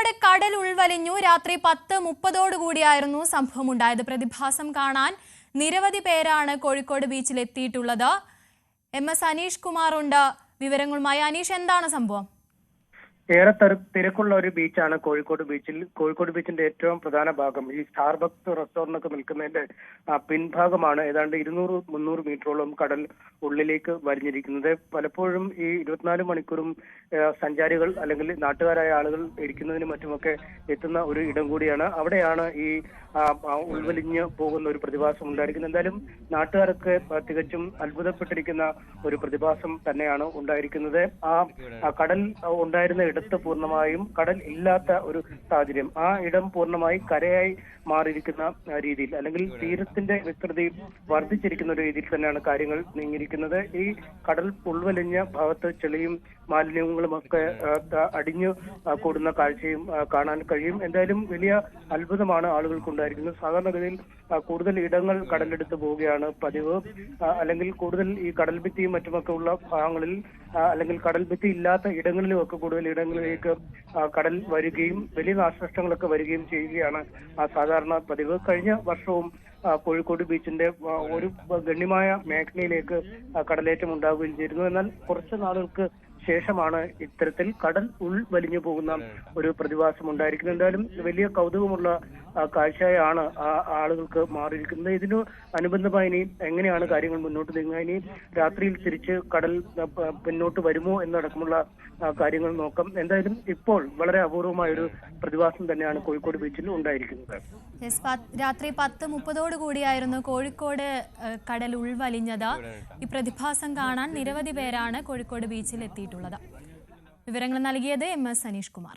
കോഴിക്കോട് കടൽ ഉൾവലിഞ്ഞു. രാത്രി 10:30 സംഭവം ഉണ്ടായത്. പ്രതിഭാസം കാണാൻ നിരവധി പേരാണ് കോഴിക്കോട് ബീച്ചിൽ എത്തിയിട്ടുള്ളത്. MS അനീഷ് കുമാർ ഉണ്ട് വിവരങ്ങളുമായി. അനീഷ്, എന്താണ് സംഭവം? ഏറെ തിരക്കുള്ള ഒരു ബീച്ചാണ് കോഴിക്കോട് ബീച്ചിൽ. കോഴിക്കോട് ബീച്ചിന്റെ ഏറ്റവും പ്രധാന ഭാഗം ഈ സ്റ്റാർബക്സ് റെസ്റ്റോറന്റ് ഒക്കെ നിൽക്കുന്നതിന്റെ പിൻഭാഗമാണ്. ഏതാണ്ട് 200-300 മീറ്ററോളം കടൽ ഉള്ളിലേക്ക് വലിഞ്ഞിരിക്കുന്നത്. പലപ്പോഴും ഈ 24 മണിക്കൂറും സഞ്ചാരികൾ അല്ലെങ്കിൽ നാട്ടുകാരായ ആളുകൾ ഇരിക്കുന്നതിനും മറ്റുമൊക്കെ എത്തുന്ന ഒരു ഇടം കൂടിയാണ്. അവിടെയാണ് ഈ ഉൾവലിഞ്ഞ് പോകുന്ന ഒരു പ്രതിഭാസം ഉണ്ടായിരിക്കുന്നത്. എന്തായാലും നാട്ടുകാരൊക്കെ തികച്ചും അത്ഭുതപ്പെട്ടിരിക്കുന്ന ഒരു പ്രതിഭാസം തന്നെയാണ് ഉണ്ടായിരിക്കുന്നത്. ആ കടൽ ഉണ്ടായിരുന്ന ഇടത്ത് പൂർണ്ണമായും കടൽ ഇല്ലാത്ത ഒരു സാഹചര്യം. ആ ഇടം പൂർണ്ണമായി കരയായി മാറിയിരിക്കുന്ന രീതിയിൽ, അല്ലെങ്കിൽ തീരത്തിന്റെ വിസ്തൃതി വർദ്ധിച്ചിരിക്കുന്ന ഒരു രീതിയിൽ തന്നെയാണ് കാര്യങ്ങൾ നീങ്ങിയിരിക്കുന്നത്. ഈ കടൽ ഉൾവലിഞ്ഞ ഭാഗത്ത് ചെളിയും മാലിന്യങ്ങളും ഒക്കെ അടിഞ്ഞു കൂടുന്ന കാഴ്ചയും കാണാൻ കഴിയും. എന്തായാലും വലിയ അത്ഭുതമാണ് ആളുകൾക്കുണ്ടായിരിക്കുന്നത്. സാധാരണഗതിയിൽ കൂടുതൽ ഇടങ്ങൾ കടലെടുത്ത് പോവുകയാണ് പതിവ്, അല്ലെങ്കിൽ കൂടുതൽ ഈ കടൽ ഭിത്തിയും മറ്റുമൊക്കെ ഉള്ള ഭാഗങ്ങളിൽ, അല്ലെങ്കിൽ കടൽ ഭിത്തി ഇല്ലാത്ത ഇടങ്ങളിലും ഒക്കെ കൂടുതൽ ഇടങ്ങളിലേക്ക് കടൽ വരികയും വലിയ നാശനഷ്ടങ്ങളൊക്കെ വരികയും ചെയ്യുകയാണ് സാധാരണ പതിവ്. കഴിഞ്ഞ വർഷവും കോഴിക്കോട് ബീച്ചിന്റെ ഒരു ഗണ്യമായ മേഖലയിലേക്ക് കടലേറ്റം ഉണ്ടാവുകയും ചെയ്തിരുന്നു. എന്നാൽ കുറച്ച് നാളുകൾക്ക് ശേഷമാണ് ഇത്തരത്തിൽ കടൽ ഉൾവലിഞ്ഞു പോകുന്ന ഒരു പ്രതിഭാസം ഉണ്ടായിരിക്കുന്നത്. എന്തായാലും വലിയ കൗതുകമുള്ള കാഴ്ചയാണ് ആളുകൾക്ക് മാറിയിരിക്കുന്നത്. ഇതിന് അനുബന്ധമായി ഇനി എങ്ങനെയാണ് കാര്യങ്ങൾ മുന്നോട്ട് നീങ്ങുക, ഇനി രാത്രിയിൽ തിരിച്ച് കടൽ പിന്നോട്ട് വരുമോ എന്നടക്കമുള്ള കാര്യങ്ങൾ നോക്കാം. എന്തായാലും ഇപ്പോൾ വളരെ അപൂർവമായ ഒരു പ്രതിഭാസം തന്നെയാണ് കോഴിക്കോട് ബീച്ചിൽ ഉണ്ടായിരിക്കുന്നത്. രാത്രി 10:30 കോഴിക്കോട് കടൽ ഉൾവലിഞ്ഞത്. ഈ പ്രതിഭാസം കാണാൻ നിരവധി പേരാണ് കോഴിക്കോട് ബീച്ചിൽ എത്തിയിട്ടുള്ളത്. വിവരങ്ങൾ നൽകിയത് MS അനീഷ് കുമാർ.